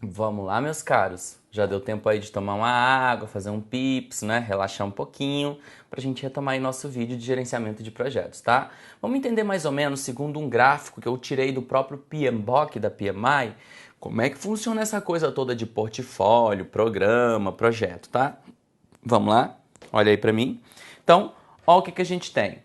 Vamos lá, meus caros. Já deu tempo aí de tomar uma água, fazer um pips, né? Relaxar um pouquinho, para a gente retomar aí nosso vídeo de gerenciamento de projetos, tá? Vamos entender mais ou menos, segundo um gráfico que eu tirei do próprio PMBOK da PMI, como é que funciona essa coisa toda de portfólio, programa, projeto, tá? Vamos lá? Olha aí para mim. Então, olha o que a gente tem.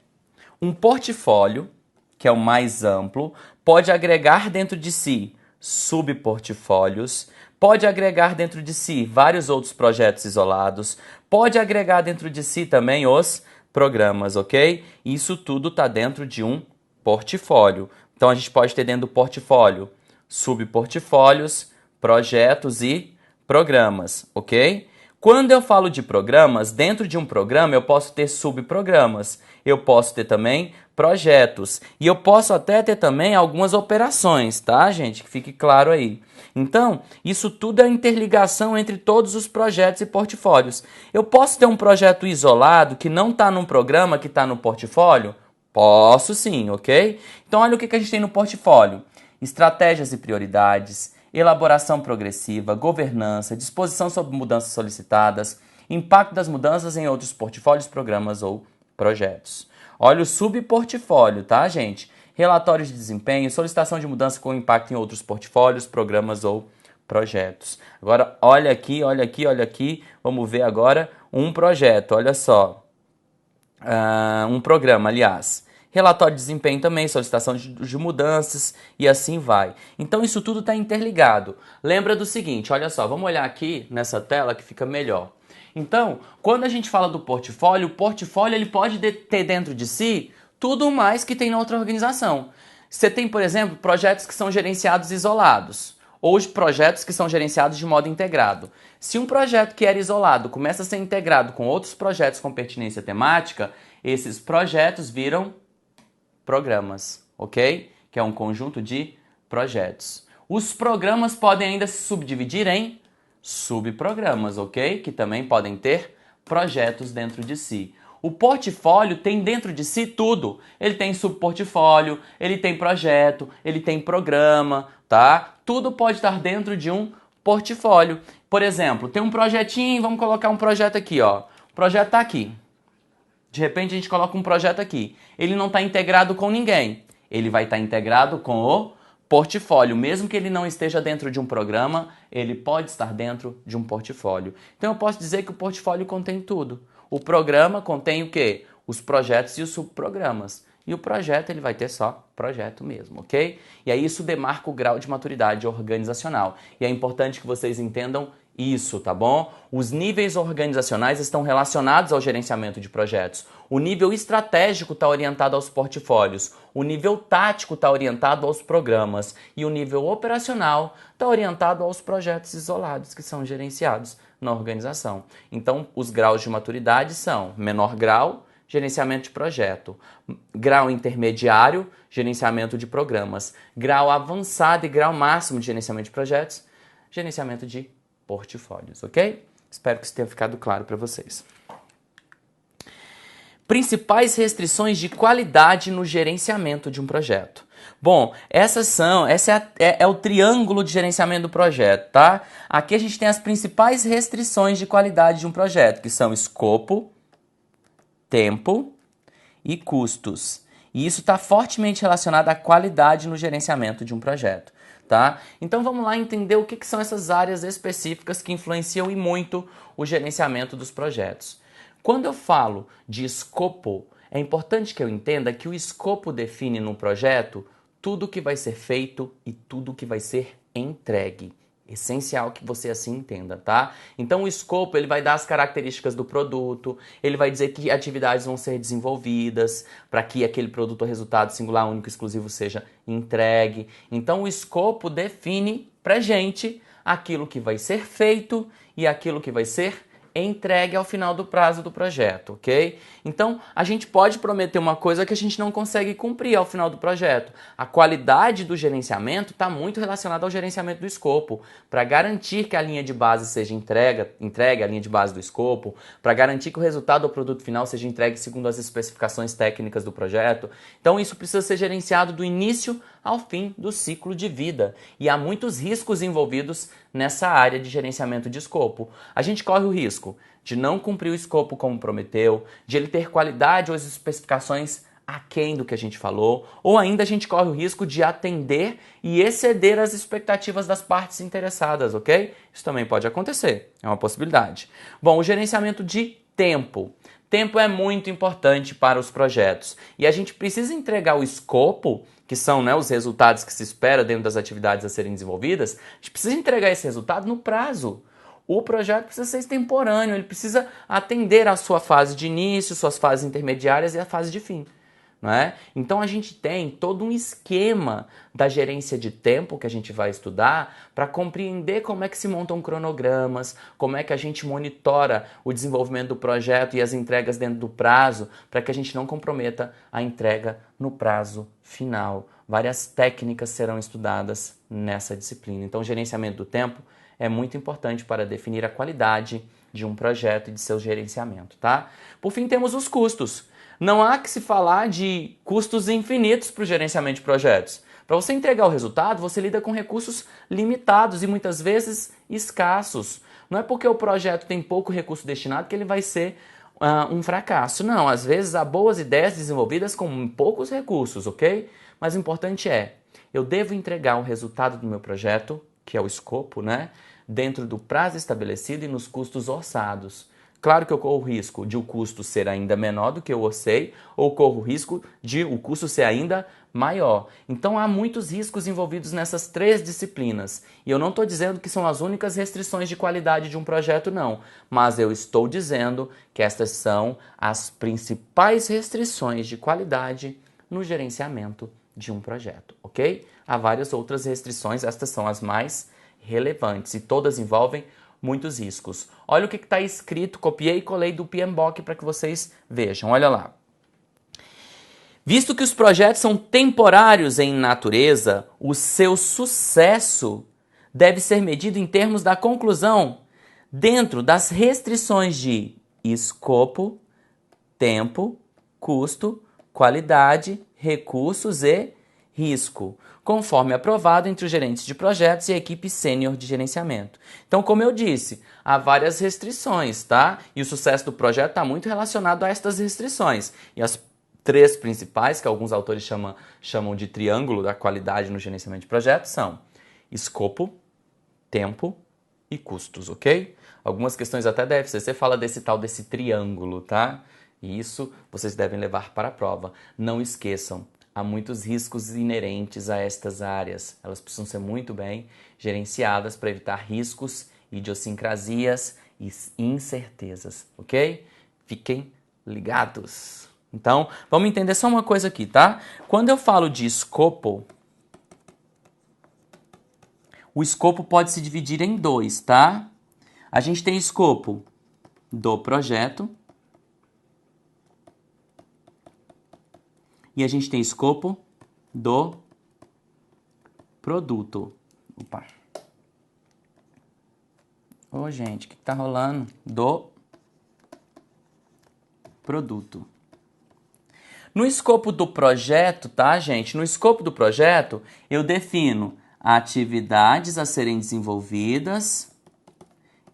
Um portfólio, que é o mais amplo, pode agregar dentro de si subportfólios, pode agregar dentro de si vários outros projetos isolados, pode agregar dentro de si também os programas, ok? Isso tudo está dentro de um portfólio. Então a gente pode ter dentro do portfólio subportfólios, projetos e programas, ok? Quando eu falo de programas, dentro de um programa eu posso ter subprogramas, eu posso ter também projetos e eu posso até ter também algumas operações, tá, gente? Que fique claro aí. Então, isso tudo é interligação entre todos os projetos e portfólios. Eu posso ter um projeto isolado que não está num programa, que está no portfólio? Posso sim, ok? Então, olha o que a gente tem no portfólio: estratégias e prioridades, elaboração progressiva, governança, disposição sobre mudanças solicitadas, impacto das mudanças em outros portfólios, programas ou projetos. Olha o subportfólio, tá, gente? Relatórios de desempenho, solicitação de mudança com impacto em outros portfólios, programas ou projetos. Agora, olha aqui, olha aqui, olha aqui. Vamos ver agora um projeto, olha só. Um programa, aliás. Relatório de desempenho também, solicitação de mudanças e assim vai. Então isso tudo está interligado. Lembra do seguinte, olha só, vamos olhar aqui nessa tela que fica melhor. Então, quando a gente fala do portfólio, o portfólio ele pode ter dentro de si tudo mais que tem na outra organização. Você tem, por exemplo, projetos que são gerenciados isolados ou os projetos que são gerenciados de modo integrado. Se um projeto que era isolado começa a ser integrado com outros projetos com pertinência temática, esses projetos viram programas, ok? Que é um conjunto de projetos. Os programas podem ainda se subdividir em subprogramas, ok? Que também podem ter projetos dentro de si. O portfólio tem dentro de si tudo. Ele tem subportfólio, ele tem projeto, ele tem programa, tá? Tudo pode estar dentro de um portfólio. Por exemplo, tem um projetinho, vamos colocar um projeto aqui, ó. O projeto está aqui. De repente a gente coloca um projeto aqui. Ele não está integrado com ninguém. Ele vai estar integrado com o portfólio. Mesmo que ele não esteja dentro de um programa, ele pode estar dentro de um portfólio. Então eu posso dizer que o portfólio contém tudo. O programa contém o quê? Os projetos e os subprogramas. E o projeto ele vai ter só projeto mesmo, ok? E aí isso demarca o grau de maturidade organizacional. E é importante que vocês entendam isso, tá bom? Os níveis organizacionais estão relacionados ao gerenciamento de projetos. O nível estratégico está orientado aos portfólios, o nível tático está orientado aos programas e o nível operacional está orientado aos projetos isolados que são gerenciados na organização. Então, os graus de maturidade são menor grau, gerenciamento de projeto, grau intermediário, gerenciamento de programas, grau avançado e grau máximo de gerenciamento de projetos, gerenciamento de portfólios, ok? Espero que isso tenha ficado claro para vocês. Principais restrições de qualidade no gerenciamento de um projeto. Bom, essa é o triângulo de gerenciamento do projeto, tá? Aqui a gente tem as principais restrições de qualidade de um projeto, que são escopo, tempo e custos. E isso está fortemente relacionado à qualidade no gerenciamento de um projeto. Tá? Então vamos lá entender o que são essas áreas específicas que influenciam e muito o gerenciamento dos projetos. Quando eu falo de escopo, é importante que eu entenda que o escopo define no projeto tudo o que vai ser feito e tudo o que vai ser entregue. Essencial que você assim entenda, tá? Então o escopo ele vai dar as características do produto, ele vai dizer que atividades vão ser desenvolvidas para que aquele produto ou resultado singular, único e exclusivo seja entregue. Então o escopo define pra gente aquilo que vai ser feito e aquilo que vai ser entregue ao final do prazo do projeto, ok? Então, a gente pode prometer uma coisa que a gente não consegue cumprir ao final do projeto. A qualidade do gerenciamento está muito relacionada ao gerenciamento do escopo. Para garantir que a linha de base seja entregue a linha de base do escopo, para garantir que o resultado ou produto final seja entregue segundo as especificações técnicas do projeto. Então, isso precisa ser gerenciado do início ao fim do ciclo de vida. E há muitos riscos envolvidos nessa área de gerenciamento de escopo. A gente corre o risco de não cumprir o escopo como prometeu, de ele ter qualidade ou as especificações aquém do que a gente falou, ou ainda a gente corre o risco de atender e exceder as expectativas das partes interessadas, ok? Isso também pode acontecer, é uma possibilidade. Bom, o gerenciamento de tempo. Tempo é muito importante para os projetos e a gente precisa entregar o escopo, que são, né, os resultados que se espera dentro das atividades a serem desenvolvidas, a gente precisa entregar esse resultado no prazo. O projeto precisa ser extemporâneo, ele precisa atender à sua fase de início, suas fases intermediárias e a fase de fim. Não é? Então a gente tem todo um esquema da gerência de tempo que a gente vai estudar para compreender como é que se montam cronogramas, como é que a gente monitora o desenvolvimento do projeto e as entregas dentro do prazo, para que a gente não comprometa a entrega no prazo final. Várias técnicas serão estudadas nessa disciplina. Então o gerenciamento do tempo é muito importante para definir a qualidade de um projeto e de seu gerenciamento, tá? Por fim, temos os custos. Não há que se falar de custos infinitos para o gerenciamento de projetos. Para você entregar o resultado, você lida com recursos limitados e muitas vezes escassos. Não é porque o projeto tem pouco recurso destinado que ele vai ser um fracasso. Não, às vezes há boas ideias desenvolvidas com poucos recursos, ok? Mas o importante é, eu devo entregar o resultado do meu projeto, que é o escopo, né? Dentro do prazo estabelecido e nos custos orçados. Claro que eu corro o risco de o custo ser ainda menor do que eu orcei, ou corro o risco de o custo ser ainda maior. Então há muitos riscos envolvidos nessas três disciplinas. E eu não estou dizendo que são as únicas restrições de qualidade de um projeto, não. Mas eu estou dizendo que estas são as principais restrições de qualidade no gerenciamento de um projeto, ok? Há várias outras restrições, estas são as mais relevantes e todas envolvem muitos riscos. Olha o que está escrito, copiei e colei do PMBOK para que vocês vejam. Olha lá. Visto que os projetos são temporários em natureza, o seu sucesso deve ser medido em termos da conclusão dentro das restrições de escopo, tempo, custo, qualidade, recursos e risco, conforme aprovado entre os gerentes de projetos e a equipe sênior de gerenciamento. Então, como eu disse, há várias restrições, tá? E o sucesso do projeto está muito relacionado a estas restrições. E as três principais, que alguns autores chamam de triângulo da qualidade no gerenciamento de projetos, são escopo, tempo e custos, ok? Algumas questões até da FCC fala desse triângulo, tá? E isso vocês devem levar para a prova. Não esqueçam, há muitos riscos inerentes a estas áreas. Elas precisam ser muito bem gerenciadas para evitar riscos, idiosincrasias e incertezas, ok? Fiquem ligados. Então, vamos entender só uma coisa aqui, tá? Quando eu falo de escopo, o escopo pode se dividir em dois, tá? A gente tem escopo do projeto e a gente tem escopo do produto. Opa. Ô, gente, o que tá rolando? Do produto. No escopo do projeto, tá, gente? No escopo do projeto, eu defino atividades a serem desenvolvidas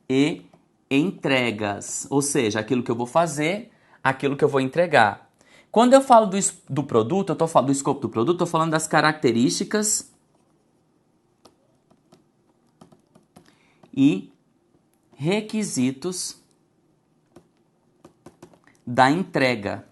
e entregas. Ou seja, aquilo que eu vou fazer, aquilo que eu vou entregar. Quando eu falo do produto, eu tô falando do escopo do produto, estou falando das características e requisitos da entrega.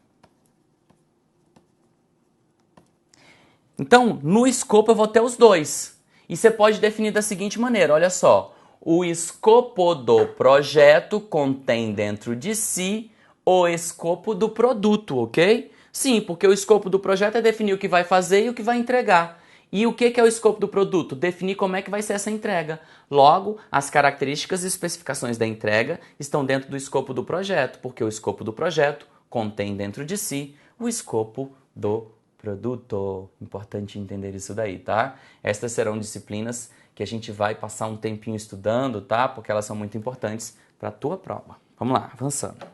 Então, no escopo eu vou ter os dois. E você pode definir da seguinte maneira, olha só. O escopo do projeto contém dentro de si o escopo do produto, ok? Sim, porque o escopo do projeto é definir o que vai fazer e o que vai entregar. E o que é o escopo do produto? Definir como é que vai ser essa entrega. Logo, as características e especificações da entrega estão dentro do escopo do projeto, porque o escopo do projeto contém dentro de si o escopo do produto. Importante entender isso daí, tá? Estas serão disciplinas que a gente vai passar um tempinho estudando, tá? Porque elas são muito importantes para a tua prova. Vamos lá, avançando.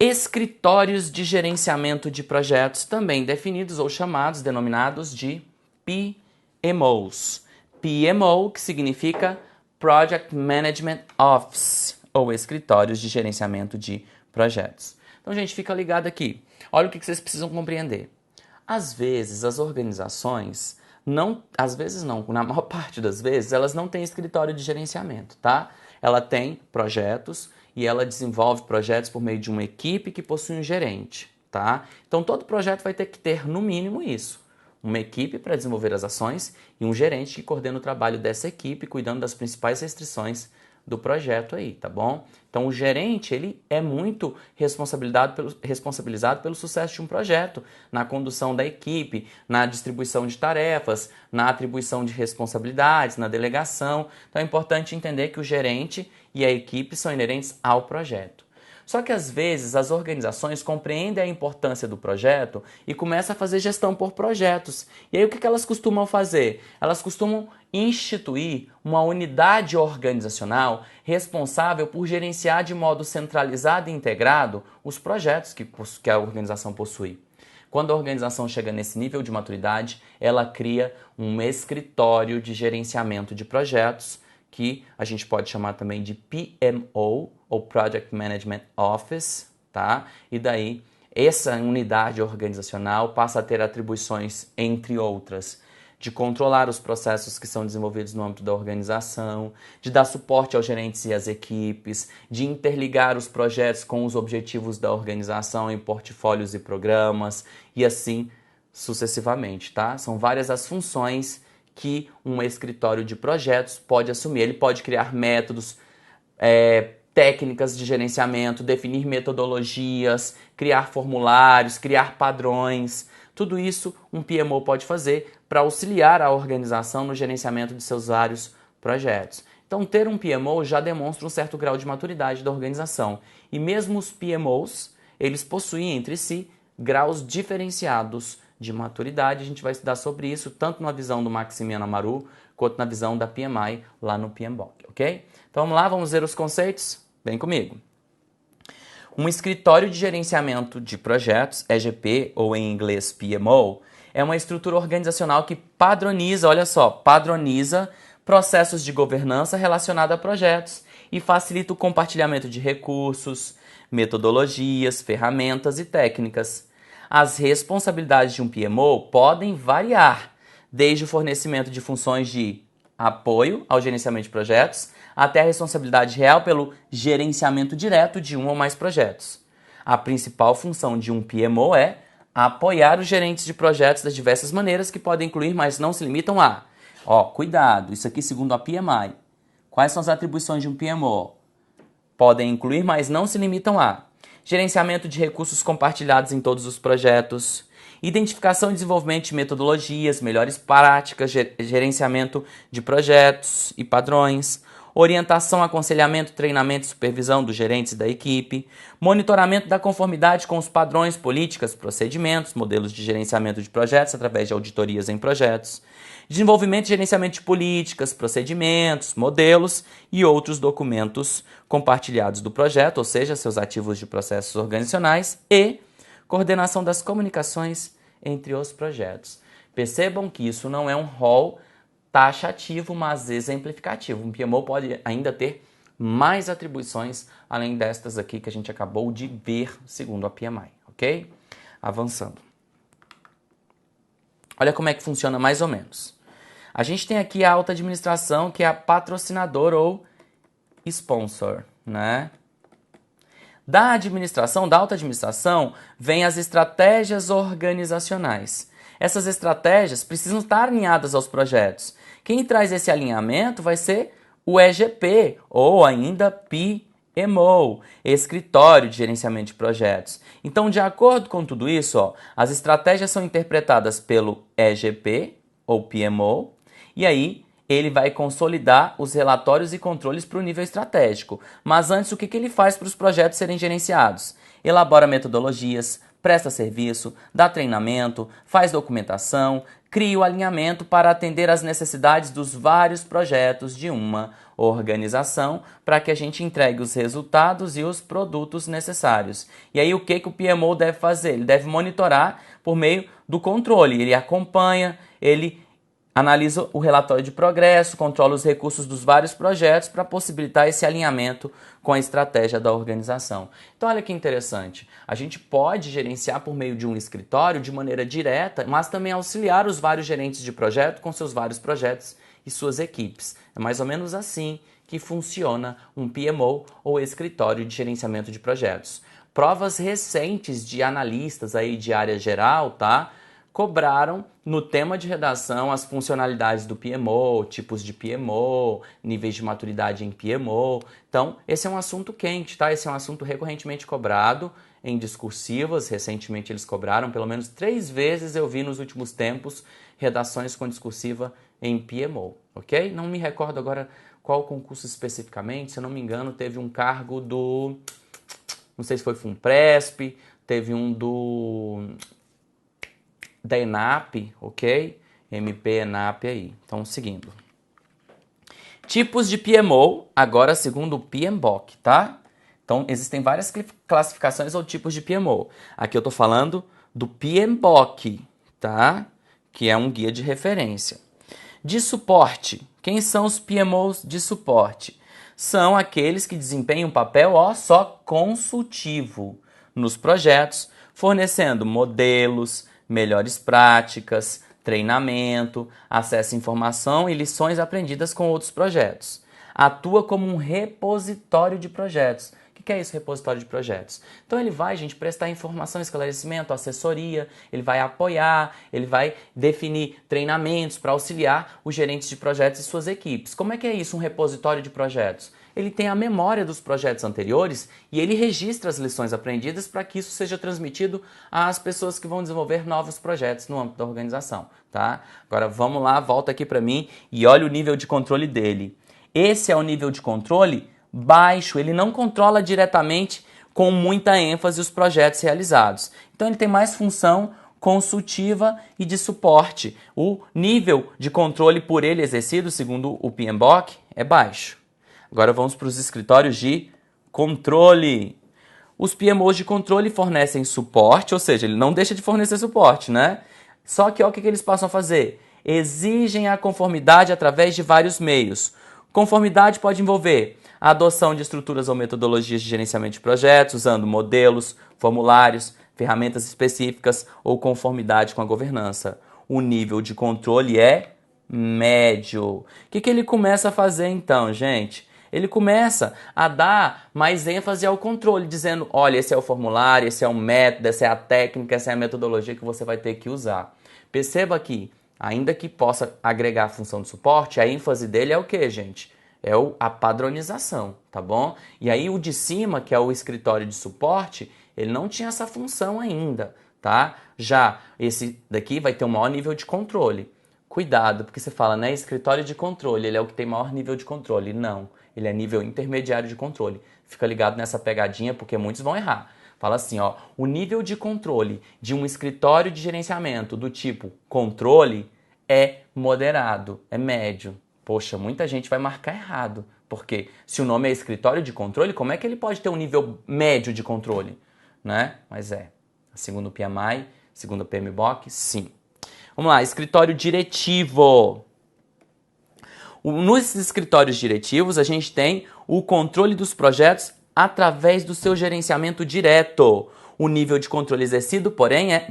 Escritórios de gerenciamento de projetos, também definidos ou chamados, denominados de PMOs. PMO, que significa Project Management Office, ou Escritórios de Gerenciamento de Projetos. Então, gente, fica ligado aqui. Olha o que vocês precisam compreender. Às vezes, as organizações na maior parte das vezes, elas não têm escritório de gerenciamento, tá? Ela tem projetos e ela desenvolve projetos por meio de uma equipe que possui um gerente, tá? Então, todo projeto vai ter que ter, no mínimo, isso. Uma equipe para desenvolver as ações e um gerente que coordena o trabalho dessa equipe, cuidando das principais restrições do projeto aí, tá bom? Então, o gerente, ele é muito responsabilizado pelo sucesso de um projeto, na condução da equipe, na distribuição de tarefas, na atribuição de responsabilidades, na delegação. Então, é importante entender que o gerente e a equipe são inerentes ao projeto. Só que às vezes as organizações compreendem a importância do projeto e começam a fazer gestão por projetos. E aí o que elas costumam fazer? Elas costumam instituir uma unidade organizacional responsável por gerenciar de modo centralizado e integrado os projetos que a organização possui. Quando a organização chega nesse nível de maturidade, ela cria um escritório de gerenciamento de projetos, que a gente pode chamar também de PMO, ou Project Management Office, tá? E daí, essa unidade organizacional passa a ter atribuições, entre outras, de controlar os processos que são desenvolvidos no âmbito da organização, de dar suporte aos gerentes e às equipes, de interligar os projetos com os objetivos da organização em portfólios e programas, e assim sucessivamente, tá? São várias as funções que um escritório de projetos pode assumir. Ele pode criar métodos, técnicas de gerenciamento, definir metodologias, criar formulários, criar padrões. Tudo isso um PMO pode fazer para auxiliar a organização no gerenciamento de seus vários projetos. Então, ter um PMO já demonstra um certo grau de maturidade da organização. E mesmo os PMOs, eles possuem entre si graus diferenciados de maturidade. A gente vai estudar sobre isso tanto na visão do Maximiano Amaru quanto na visão da PMI lá no PMBOK, ok? Então vamos lá, vamos ver os conceitos? Vem comigo. Um escritório de gerenciamento de projetos, EGP, ou em inglês PMO, é uma estrutura organizacional que padroniza, olha só, padroniza processos de governança relacionados a projetos e facilita o compartilhamento de recursos, metodologias, ferramentas e técnicas. As responsabilidades de um PMO podem variar, desde o fornecimento de funções de apoio ao gerenciamento de projetos, até a responsabilidade real pelo gerenciamento direto de um ou mais projetos. A principal função de um PMO é apoiar os gerentes de projetos das diversas maneiras que podem incluir, mas não se limitam a... cuidado, isso aqui segundo a PMI. Quais são as atribuições de um PMO? Podem incluir, mas não se limitam a gerenciamento de recursos compartilhados em todos os projetos, identificação e desenvolvimento de metodologias, melhores práticas, gerenciamento de projetos e padrões, orientação, aconselhamento, treinamento e supervisão dos gerentes e da equipe, monitoramento da conformidade com os padrões, políticas, procedimentos, modelos de gerenciamento de projetos através de auditorias em projetos, desenvolvimento e gerenciamento de políticas, procedimentos, modelos e outros documentos compartilhados do projeto, ou seja, seus ativos de processos organizacionais, e coordenação das comunicações entre os projetos. Percebam que isso não é um rol taxativo, mas exemplificativo. Um PMO pode ainda ter mais atribuições, além destas aqui que a gente acabou de ver, segundo a PMI, ok? Avançando. Olha como é que funciona mais ou menos. A gente tem aqui a alta administração, que é a patrocinador ou sponsor, né? Da alta administração, vem as estratégias organizacionais. Essas estratégias precisam estar alinhadas aos projetos. Quem traz esse alinhamento vai ser o EGP, ou ainda PMO, Escritório de Gerenciamento de Projetos. Então, de acordo com tudo isso, as estratégias são interpretadas pelo EGP, ou PMO, e aí ele vai consolidar os relatórios e controles para o nível estratégico. Mas antes, o que ele faz para os projetos serem gerenciados? Elabora metodologias, presta serviço, dá treinamento, faz documentação, cria o alinhamento para atender às necessidades dos vários projetos de uma organização para que a gente entregue os resultados e os produtos necessários. E aí o que o PMO deve fazer? Ele deve monitorar por meio do controle. Ele acompanha, ele analisa o relatório de progresso, controla os recursos dos vários projetos para possibilitar esse alinhamento com a estratégia da organização. Então olha que interessante, a gente pode gerenciar por meio de um escritório de maneira direta, mas também auxiliar os vários gerentes de projeto com seus vários projetos e suas equipes. É mais ou menos assim que funciona um PMO ou escritório de gerenciamento de projetos. Provas recentes de analistas aí de área geral, tá? Cobraram no tema de redação as funcionalidades do PMO, tipos de PMO, níveis de maturidade em PMO. Então, esse é um assunto quente, tá? Esse é um assunto recorrentemente cobrado em discursivas. Recentemente eles cobraram, pelo menos 3 vezes eu vi nos últimos tempos redações com discursiva em PMO, ok? Não me recordo agora qual concurso especificamente, se eu não me engano, teve um cargo do... não sei se foi FUNPRESP, teve um da ENAP, ok? MP ENAP aí. Então, seguindo. Tipos de PMO, agora segundo o PMBOK, tá? Então, existem várias classificações ou tipos de PMO. Aqui eu tô falando do PMBOK, tá? Que é um guia de referência. De suporte. Quem são os PMOs de suporte? São aqueles que desempenham um papel só consultivo nos projetos, fornecendo modelos, melhores práticas, treinamento, acesso à informação e lições aprendidas com outros projetos. Atua como um repositório de projetos. O que é isso, repositório de projetos? Então ele vai, gente, prestar informação, esclarecimento, assessoria, ele vai apoiar, ele vai definir treinamentos para auxiliar os gerentes de projetos e suas equipes. Como é que é isso, um repositório de projetos? Ele tem a memória dos projetos anteriores e ele registra as lições aprendidas para que isso seja transmitido às pessoas que vão desenvolver novos projetos no âmbito da organização, tá? Agora vamos lá, volta aqui para mim e olha o nível de controle dele. Esse é o nível de controle baixo, ele não controla diretamente com muita ênfase os projetos realizados. Então ele tem mais função consultiva e de suporte. O nível de controle por ele exercido, segundo o PMBOK, é baixo. Agora vamos para os escritórios de controle. Os PMOs de controle fornecem suporte, ou seja, ele não deixa de fornecer suporte, né? Só que olha o que eles passam a fazer. Exigem a conformidade através de vários meios. Conformidade pode envolver a adoção de estruturas ou metodologias de gerenciamento de projetos, usando modelos, formulários, ferramentas específicas ou conformidade com a governança. O nível de controle é médio. O que ele começa a fazer então, gente? Ele começa a dar mais ênfase ao controle, dizendo, olha, esse é o formulário, esse é o método, essa é a técnica, essa é a metodologia que você vai ter que usar. Perceba que, ainda que possa agregar a função de suporte, a ênfase dele é o que, gente? É a padronização, tá bom? E aí o de cima, que é o escritório de suporte, ele não tinha essa função ainda, tá? Já esse daqui vai ter um maior nível de controle. Cuidado, porque você fala, né, escritório de controle, ele é o que tem maior nível de controle. Não, ele é nível intermediário de controle. Fica ligado nessa pegadinha, porque muitos vão errar. Fala assim, ó, o nível de controle de um escritório de gerenciamento do tipo controle é moderado, é médio. Poxa, muita gente vai marcar errado, porque se o nome é escritório de controle, como é que ele pode ter um nível médio de controle, né? Mas segundo o PMI, segundo o PMBOK, sim. Vamos lá, escritório diretivo. Nos escritórios diretivos, a gente tem o controle dos projetos através do seu gerenciamento direto. O nível de controle exercido,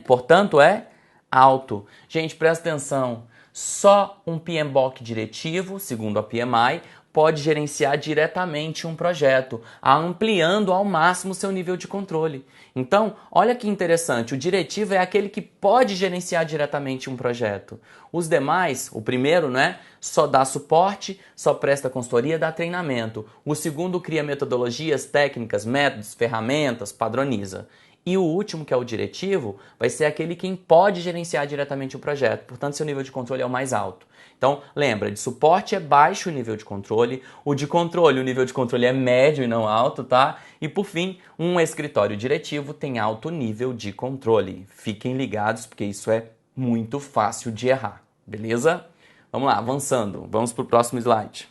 portanto, é alto. Gente, presta atenção. Só um PMBOK diretivo, segundo a PMI, pode gerenciar diretamente um projeto, ampliando ao máximo seu nível de controle. Então, olha que interessante, o diretivo é aquele que pode gerenciar diretamente um projeto. Os demais, o primeiro, né, só dá suporte, só presta consultoria, dá treinamento. O segundo cria metodologias, técnicas, métodos, ferramentas, padroniza. E o último, que é o diretivo, vai ser aquele quem pode gerenciar diretamente o projeto. Portanto, seu nível de controle é o mais alto. Então, lembra, de suporte é baixo o nível de controle, o de controle, o nível de controle é médio e não alto, tá? E por fim, um escritório diretivo tem alto nível de controle. Fiquem ligados, porque isso é muito fácil de errar, beleza? Vamos lá, avançando. Vamos para o próximo slide.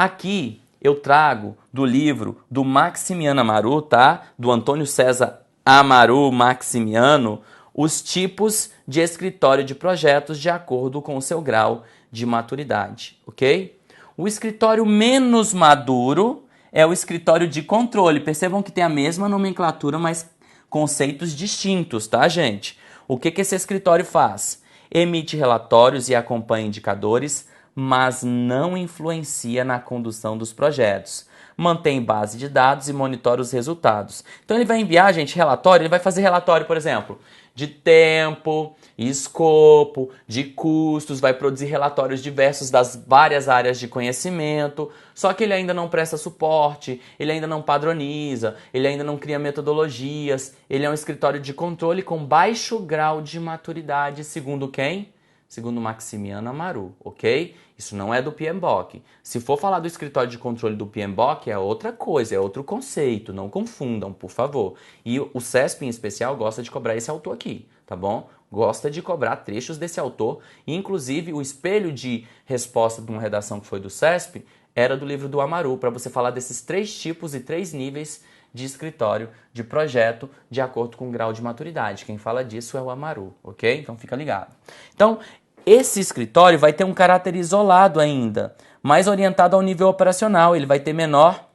Aqui eu trago do livro do Maximiano Amaru, tá? Do Antônio César Amaru Maximiano, os tipos de escritório de projetos de acordo com o seu grau de maturidade, ok? O escritório menos maduro é o escritório de controle. Percebam que tem a mesma nomenclatura, mas conceitos distintos, tá, gente? O que esse escritório faz? Emite relatórios e acompanha indicadores, mas não influencia na condução dos projetos. Mantém base de dados e monitora os resultados. Então ele vai enviar, gente, relatório, ele vai fazer relatório, por exemplo, de tempo, escopo, de custos, vai produzir relatórios diversos das várias áreas de conhecimento, só que ele ainda não presta suporte, ele ainda não padroniza, ele ainda não cria metodologias, ele é um escritório de controle com baixo grau de maturidade, segundo quem? Segundo Maximiano Amaru, ok? Isso não é do PMBOK. Se for falar do escritório de controle do PMBOK, é outra coisa, é outro conceito, não confundam, por favor. E o CESP, em especial, gosta de cobrar esse autor aqui, tá bom? Gosta de cobrar trechos desse autor, e inclusive o espelho de resposta de uma redação que foi do CESP era do livro do Amaru, para você falar desses 3 tipos e 3 níveis de escritório, de projeto, de acordo com o grau de maturidade. Quem fala disso é o Amaru, ok? Então fica ligado. Então, esse escritório vai ter um caráter isolado ainda, mais orientado ao nível operacional, ele vai ter menor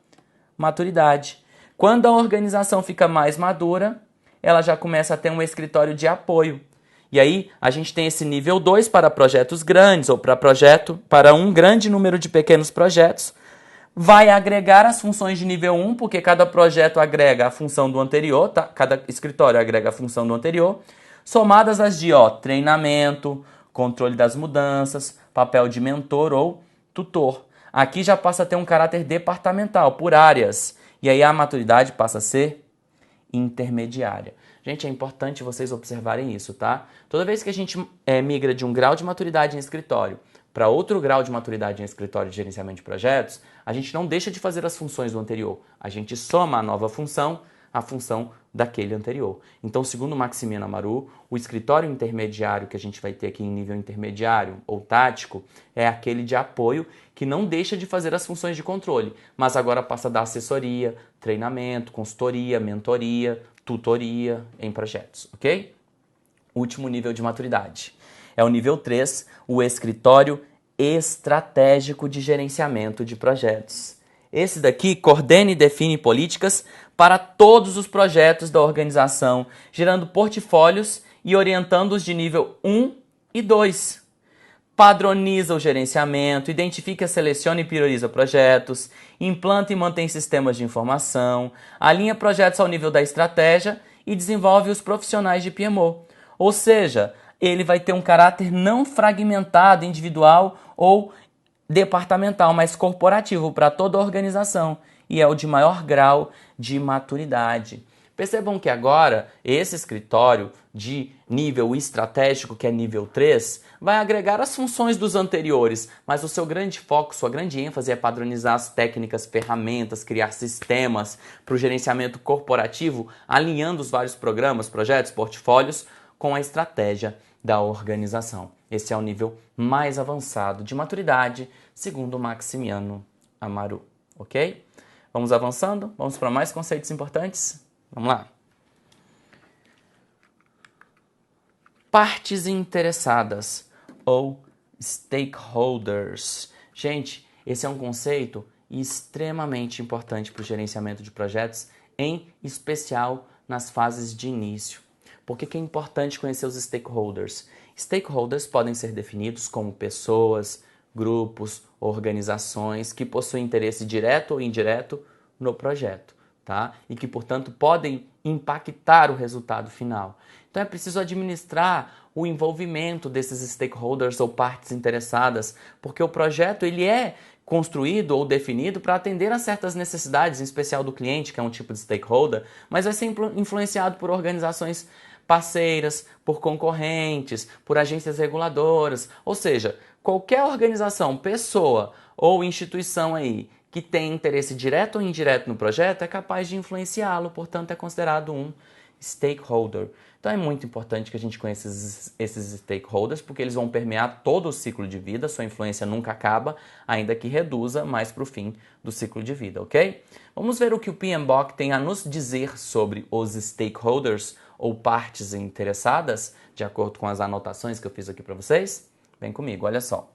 maturidade. Quando a organização fica mais madura, ela já começa a ter um escritório de apoio. E aí a gente tem esse nível 2 para projetos grandes, ou para um grande número de pequenos projetos. Vai agregar as funções de nível 1, porque cada projeto agrega a função do anterior, tá? Cada escritório agrega a função do anterior, somadas as de treinamento, controle das mudanças, papel de mentor ou tutor. Aqui já passa a ter um caráter departamental, por áreas. E aí a maturidade passa a ser intermediária. Gente, é importante vocês observarem isso, tá? Toda vez que a gente migra de um grau de maturidade em escritório para outro grau de maturidade em escritório de gerenciamento de projetos, a gente não deixa de fazer as funções do anterior. A gente soma a nova função à função daquele anterior. Então, segundo Maximiano Amaru, o escritório intermediário que a gente vai ter aqui em nível intermediário ou tático é aquele de apoio que não deixa de fazer as funções de controle, mas agora passa a dar assessoria, treinamento, consultoria, mentoria, tutoria em projetos, ok? Último nível de maturidade. É o nível 3, o escritório estratégico de gerenciamento de projetos. Esse daqui coordena e define políticas para todos os projetos da organização, gerando portfólios e orientando-os de nível 1 e 2. Padroniza o gerenciamento, identifica, seleciona e prioriza projetos, implanta e mantém sistemas de informação, alinha projetos ao nível da estratégia e desenvolve os profissionais de PMO. Ou seja, ele vai ter um caráter não fragmentado, individual ou departamental, mas corporativo para toda a organização e é o de maior grau de maturidade. Percebam que agora esse escritório de nível estratégico, que é nível 3, vai agregar as funções dos anteriores, mas o seu grande foco, sua grande ênfase é padronizar as técnicas, ferramentas, criar sistemas para o gerenciamento corporativo, alinhando os vários programas, projetos, portfólios com a estratégia da organização. Esse é o nível mais avançado de maturidade, segundo Maximiano Amaru, ok? Vamos avançando? Vamos para mais conceitos importantes? Vamos lá. Partes interessadas ou stakeholders. Gente, esse é um conceito extremamente importante para o gerenciamento de projetos, em especial nas fases de início. Por que é importante conhecer os stakeholders? Stakeholders podem ser definidos como pessoas, grupos, organizações que possuem interesse direto ou indireto no projeto, tá? E que, portanto, podem impactar o resultado final. Então é preciso administrar o envolvimento desses stakeholders ou partes interessadas, porque o projeto ele é construído ou definido para atender a certas necessidades, em especial do cliente, que é um tipo de stakeholder, mas vai ser influenciado por organizações parceiras, por concorrentes, por agências reguladoras, ou seja, qualquer organização, pessoa ou instituição aí que tem interesse direto ou indireto no projeto é capaz de influenciá-lo, portanto é considerado um Stakeholder. Então é muito importante que a gente conheça esses stakeholders, porque eles vão permear todo o ciclo de vida, sua influência nunca acaba, ainda que reduza mais para o fim do ciclo de vida, ok? Vamos ver o que o PMBOK tem a nos dizer sobre os stakeholders, ou partes interessadas, de acordo com as anotações que eu fiz aqui para vocês? Vem comigo, olha só.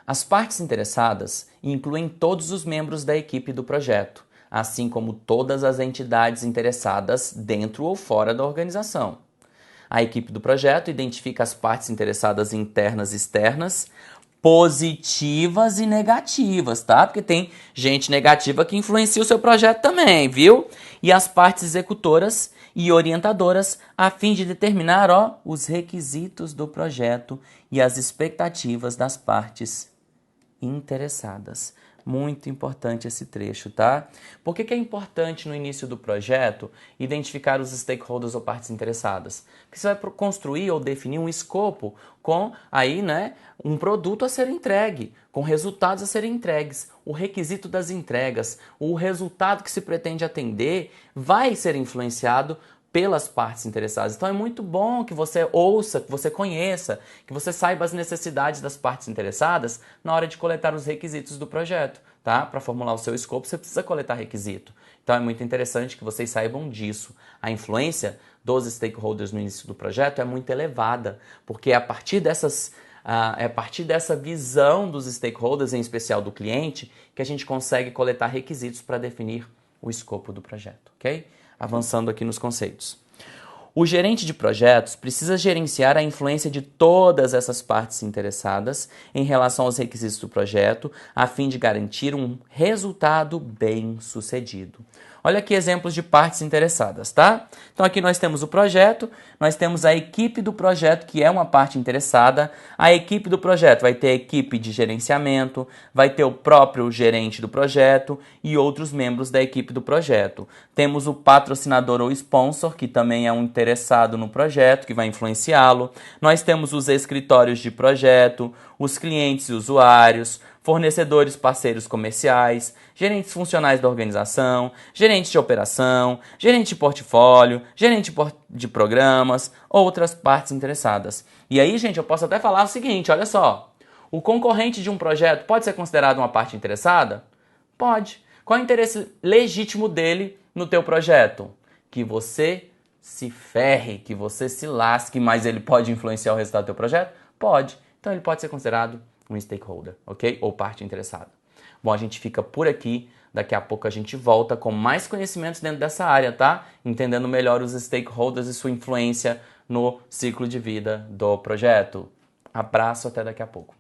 As partes interessadas incluem todos os membros da equipe do projeto, assim como todas as entidades interessadas dentro ou fora da organização. A equipe do projeto identifica as partes interessadas internas e externas, positivas e negativas, tá? Porque tem gente negativa que influencia o seu projeto também, viu? E as partes executoras e orientadoras a fim de determinar, os requisitos do projeto e as expectativas das partes interessadas. Muito importante esse trecho, tá? Por que é importante no início do projeto identificar os stakeholders ou partes interessadas? Porque você vai construir ou definir um escopo com aí, um produto a ser entregue, com resultados a serem entregues. O requisito das entregas, o resultado que se pretende atender vai ser influenciado pelas partes interessadas. Então é muito bom que você ouça, que você conheça, que você saiba as necessidades das partes interessadas na hora de coletar os requisitos do projeto, tá? Para formular o seu escopo, você precisa coletar requisito. Então é muito interessante que vocês saibam disso. A influência dos stakeholders no início do projeto é muito elevada, porque é a partir dessa visão dos stakeholders, em especial do cliente, que a gente consegue coletar requisitos para definir o escopo do projeto, ok? Avançando aqui nos conceitos. O gerente de projetos precisa gerenciar a influência de todas essas partes interessadas em relação aos requisitos do projeto, a fim de garantir um resultado bem-sucedido. Olha aqui exemplos de partes interessadas, tá? Então aqui nós temos o projeto, nós temos a equipe do projeto, que é uma parte interessada. A equipe do projeto vai ter a equipe de gerenciamento, vai ter o próprio gerente do projeto e outros membros da equipe do projeto. Temos o patrocinador ou sponsor, que também é um interessado no projeto, que vai influenciá-lo. Nós temos os escritórios de projeto, os clientes e usuários, fornecedores, parceiros comerciais, gerentes funcionais da organização, gerente de operação, gerente de portfólio, gerente de programas, outras partes interessadas. E aí, gente, eu posso até falar o seguinte, olha só, o concorrente de um projeto pode ser considerado uma parte interessada? Pode. Qual é o interesse legítimo dele no teu projeto? Que você se ferre, que você se lasque, mas ele pode influenciar o resultado do teu projeto? Pode. Então ele pode ser considerado um stakeholder, ok? Ou parte interessada. Bom, a gente fica por aqui. Daqui a pouco a gente volta com mais conhecimentos dentro dessa área, tá? Entendendo melhor os stakeholders e sua influência no ciclo de vida do projeto. Abraço, até daqui a pouco.